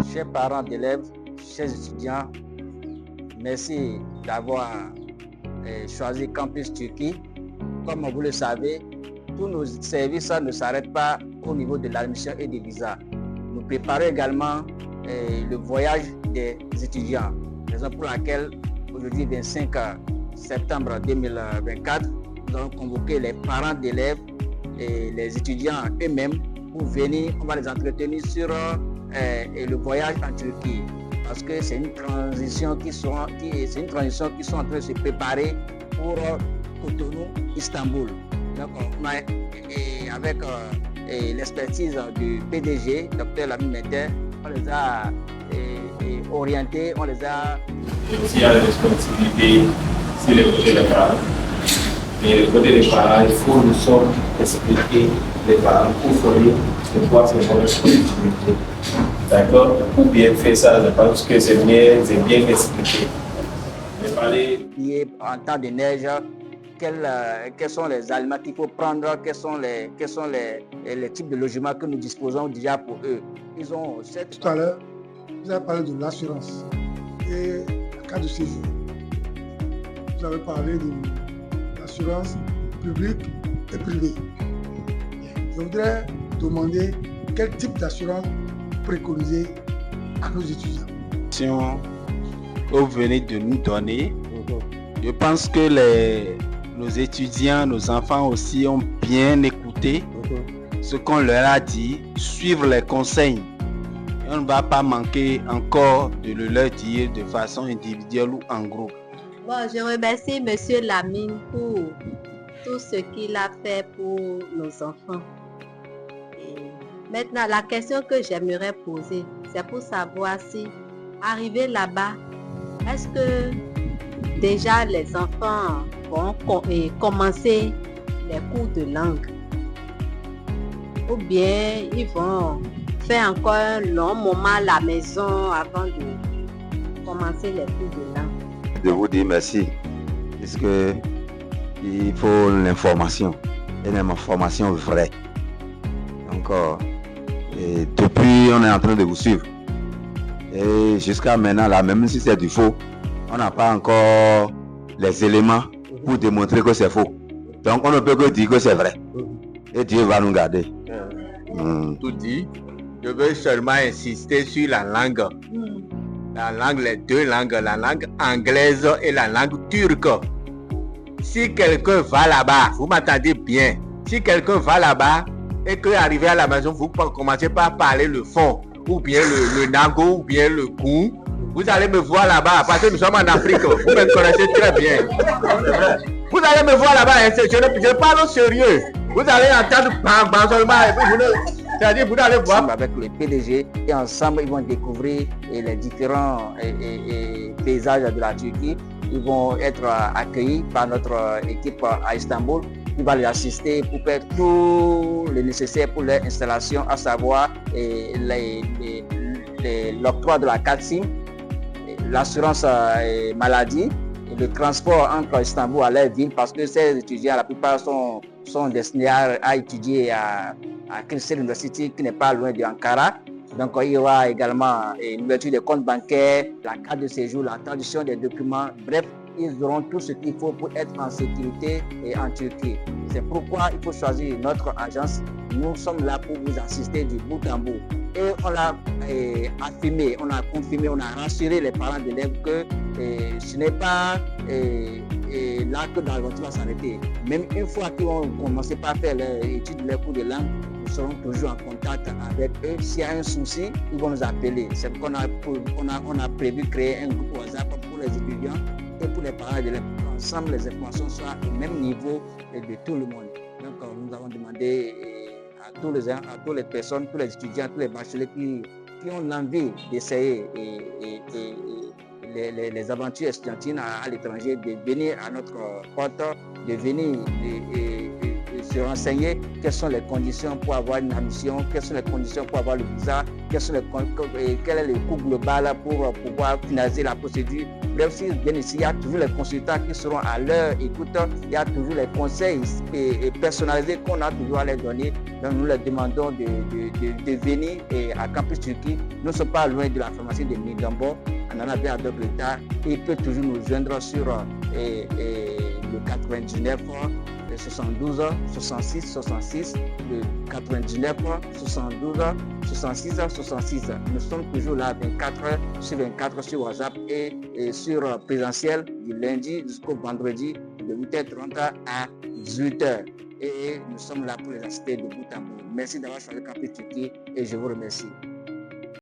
Chers parents d'élèves, chers étudiants, merci d'avoir choisi Campus Turquie. Comme vous le savez, tous nos services ne s'arrêtent pas au niveau de l'admission et des visas. Nous préparons également le voyage des étudiants, raison pour laquelle aujourd'hui 25 septembre 2024, nous allons convoquer les parents d'élèves et les étudiants eux-mêmes pour venir, on va les entretenir sur le voyage en Turquie, parce que c'est une transition qui sont en train de se préparer pour Cotonou, Istanbul. Donc on a, avec l'expertise du PDG, Dr Lamine Mette, on les a orientés, on les a... Il y a la responsabilité sur les côtés des parents. Mais le côté des parents, il faut nous sommes expliquer les parents pour fournir de quoi c'est votre responsabilité. D'accord? Pour bien faire ça, je pense que c'est bien expliqué. Mais parler... En temps de neige, quels sont les aliments qu'il faut prendre, quels sont les types de logements que nous disposons déjà pour eux. Ils ont cette... Tout à l'heure, vous avez parlé de l'assurance et la carte de séjour. Vous avez parlé de l'assurance publique et privée. Je voudrais demander quel type d'assurance préconiser à nos étudiants. Si vous venez de nous donner, je pense que nos étudiants, nos enfants aussi ont bien écouté ce qu'on leur a dit, suivre les conseils. Et on ne va pas manquer encore de le leur dire de façon individuelle ou en groupe. Bon, je remercie M. Lamine pour tout ce qu'il a fait pour nos enfants. Et maintenant, la question que j'aimerais poser, c'est pour savoir si, arrivé là-bas, est-ce que déjà les enfants vont commencer les cours de langue? Ou bien ils vont faire encore un long moment à la maison avant de commencer les cours de langue? De vous dire merci, parce que il faut l'information, et l'information vraie. Donc, depuis, on est en train de vous suivre. Et jusqu'à maintenant, là, même si c'est du faux, on n'a pas encore les éléments pour démontrer que c'est faux. Donc, on ne peut que dire que c'est vrai. Et Dieu va nous garder. Tout dit, je veux seulement insister sur la langue. La langue, les deux langues, la langue anglaise et la langue turque. Si quelqu'un va là-bas, vous m'entendez bien, si quelqu'un va là-bas et qu'arrivé à la maison, vous commencez par parler le fond, ou bien le nago, ou bien le kou, vous allez me voir là-bas, parce que nous sommes en Afrique, vous me connaissez très bien. Vous allez me voir là-bas, je parle au sérieux. Vous allez entendre bang seulement, et puis c'est-à-dire vous allez voir. Avec le PDG, et ensemble, ils vont découvrir les différents paysages de la Turquie. Ils vont être accueillis par notre équipe à Istanbul, qui va les assister pour faire tout le nécessaire pour leur installation, à savoir l'octroi de la carte SIM, l'assurance maladie, et le transport entre Istanbul à leur ville, parce que ces étudiants, la plupart sont destinés à étudier à Kilisehir University, qui n'est pas loin d'Ankara. Donc il y aura également une ouverture des comptes bancaires, la carte de séjour, la traduction des documents. Bref, ils auront tout ce qu'il faut pour être en sécurité et en Turquie. C'est pourquoi il faut choisir notre agence. Nous sommes là pour vous assister du bout en bout. Et on l'a affirmé, on a confirmé, on a rassuré les parents d'élèves que ce n'est pas là que l'aventure va s'arrêter. Même une fois qu'ils vont commencer par faire l'étude de leurs cours de langue, nous serons toujours en contact avec eux. S'il y a un souci, ils vont nous appeler. C'est pourquoi on a prévu créer un groupe WhatsApp pour les étudiants et pour les parents d'élèves. Ensemble, les informations soient au même niveau de tout le monde. Donc, nous avons demandé à toutes les personnes, tous les étudiants, tous les bacheliers qui ont l'envie d'essayer les aventures estudiantines à l'étranger, de venir à notre porte, de venir se renseigner quelles sont les conditions pour avoir une admission, quelles sont les conditions pour avoir le visa, quel est le coût global pour pouvoir finaliser la procédure. Bref, si bien ici, il y a toujours les consultants qui seront à leur écoute, il y a toujours les conseils personnalisés qu'on a toujours à leur donner. Donc nous leur demandons de venir à Campus Turquie. Nous ne sommes pas loin de la pharmacie de Migambo, en Anabé à l'État. Il peut toujours nous joindre sur le 99 72 66 66, le 99 72 66 66. Nous sommes toujours là 24 heures sur 24 sur WhatsApp et sur présentiel du lundi jusqu'au vendredi de 8h30 à 18h. Et nous sommes là pour les assister de bout en bout. Merci d'avoir choisi Campus Turquie et je vous remercie.